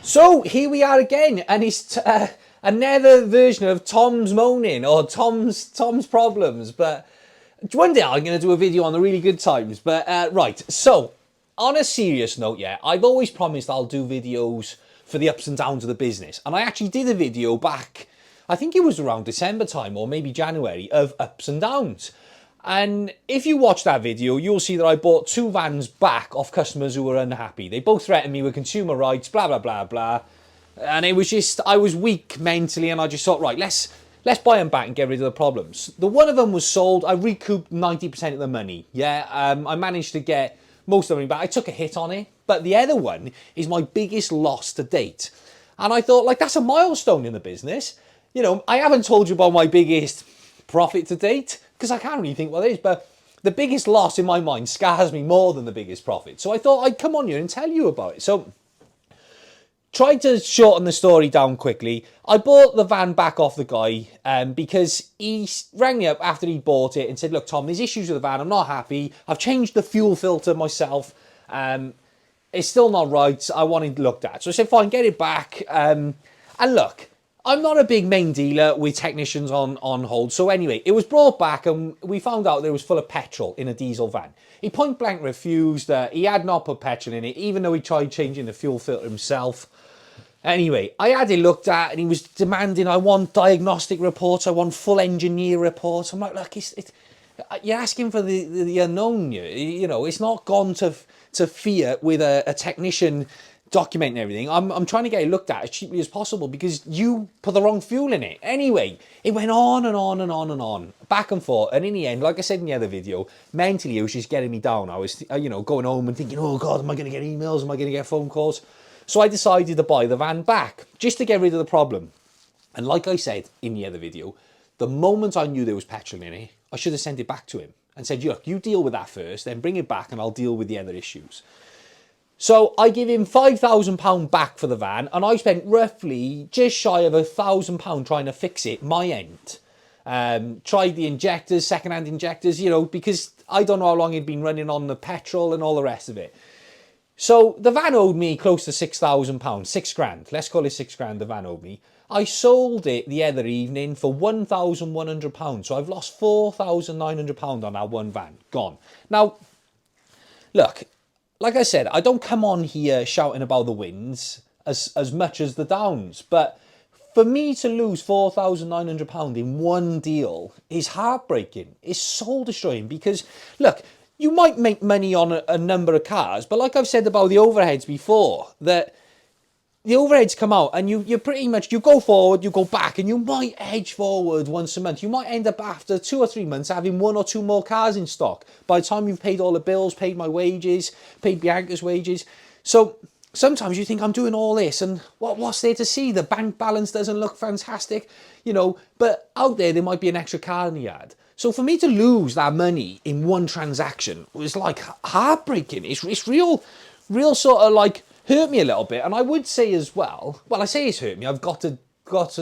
So here we are again, and it's another version of Tom's moaning or Tom's problems. But one day I'm going to do a video on the really good times. But right, so on a serious note, yeah, I've always promised I'll do videos for the ups and downs of the business, and I actually did a video back, I think it was around December time or maybe January, of ups and downs. And if you watch that video, you'll see that I bought 2 vans back off customers who were unhappy. They both threatened me with consumer rights, blah, blah, blah, blah. And it was just, I was weak mentally, and I just thought, right, let's buy them back and get rid of the problems. The one of them was sold. I recouped 90% of the money. Yeah, I managed to get most of the money back. I took a hit on it. But the other one is my biggest loss to date. And I thought, like, that's a milestone in the business. You know, I haven't told you about my biggest profit to date, because I can't really think what it is, but the biggest loss in my mind scars me more than the biggest profit. So I thought I'd come on here and tell you about it. So tried to shorten the story down quickly. I bought the van back off the guy because he rang me up after he bought it and said, look, Tom, there's issues with the van. I'm not happy. I've changed the fuel filter myself. It's still not right. I want it looked at. So I said, fine, get it back. And look, I'm not a big main dealer with technicians on hold. So anyway, it was brought back and we found out that it was full of petrol in a diesel van. He point blank refused. He had not put petrol in it, even though he tried changing the fuel filter himself. Anyway, I had it looked at and he was demanding, I want diagnostic reports. I want full engineer reports. I'm like, look, you're asking for the unknown. You know, it's not gone to Fiat with a technician documenting everything. I'm trying to get it looked at as cheaply as possible because you put the wrong fuel in it. Anyway, it went on and on and on and on, back and forth. And in the end, like I said in the other video, mentally it was just getting me down. I was, going home and thinking, oh God, am I going to get emails? Am I going to get phone calls? So I decided to buy the van back just to get rid of the problem. And like I said in the other video, the moment I knew there was petrol in it, I should have sent it back to him and said, look, you deal with that first, then bring it back and I'll deal with the other issues. So I give him £5,000 back for the van, and I spent roughly just shy of £1,000 trying to fix it, my end. Tried the injectors, second-hand injectors, because I don't know how long he'd been running on the petrol and all the rest of it. So the van owed me close to £6,000, 6 grand. Let's call it 6 grand the van owed me. I sold it the other evening for £1,100. So I've lost £4,900 on that one van. Gone. Now, look, like I said, I don't come on here shouting about the wins as much as the downs. But for me to lose £4,900 in one deal is heartbreaking. It's soul destroying because, look, you might make money on a number of cars, but like I've said about the overheads before, that the overheads come out and you pretty much, you go forward, you go back, and you might edge forward once a month. You might end up after 2 or 3 months having 1 or 2 more cars in stock. By the time you've paid all the bills, paid my wages, paid Bianca's wages. So sometimes you think, I'm doing all this and what's there to see? The bank balance doesn't look fantastic, but out there might be an extra car in the yard. So for me to lose that money in one transaction was like heartbreaking. It's real sort of like hurt me a little bit. And I would say as well, I say it's hurt me. I've got to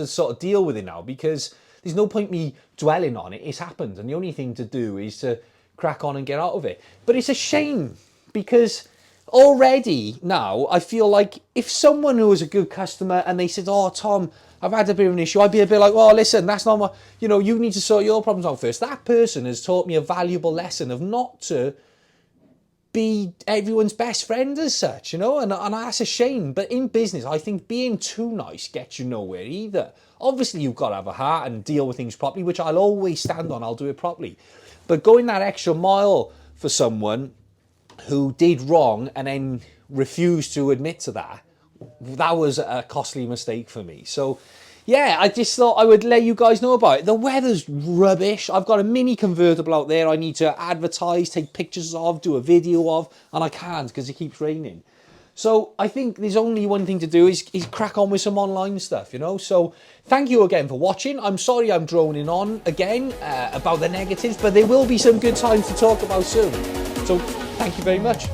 sort of deal with it now because there's no point me dwelling on it. It's happened. And the only thing to do is to crack on and get out of it. But it's a shame because already now I feel like if someone who was a good customer and they said, oh, Tom, I've had a bit of an issue, I'd be a bit like, well, listen, that's not my, you need to sort your problems out first. That person has taught me a valuable lesson of not to be everyone's best friend as such, and that's a shame. But in business, I think being too nice gets you nowhere either. Obviously, you've got to have a heart and deal with things properly, which I'll always stand on. I'll do it properly. But going that extra mile for someone who did wrong and then refused to admit to that was a costly mistake for me. So yeah, I just thought I would let you guys know about it. The weather's rubbish. I've got a mini convertible out there I need to advertise, take pictures of, do a video of, and I can't because it keeps raining. So I think there's only one thing to do is crack on with some online stuff, So thank you again for watching. I'm sorry I'm droning on again about the negatives, but there will be some good times to talk about soon. So thank you very much.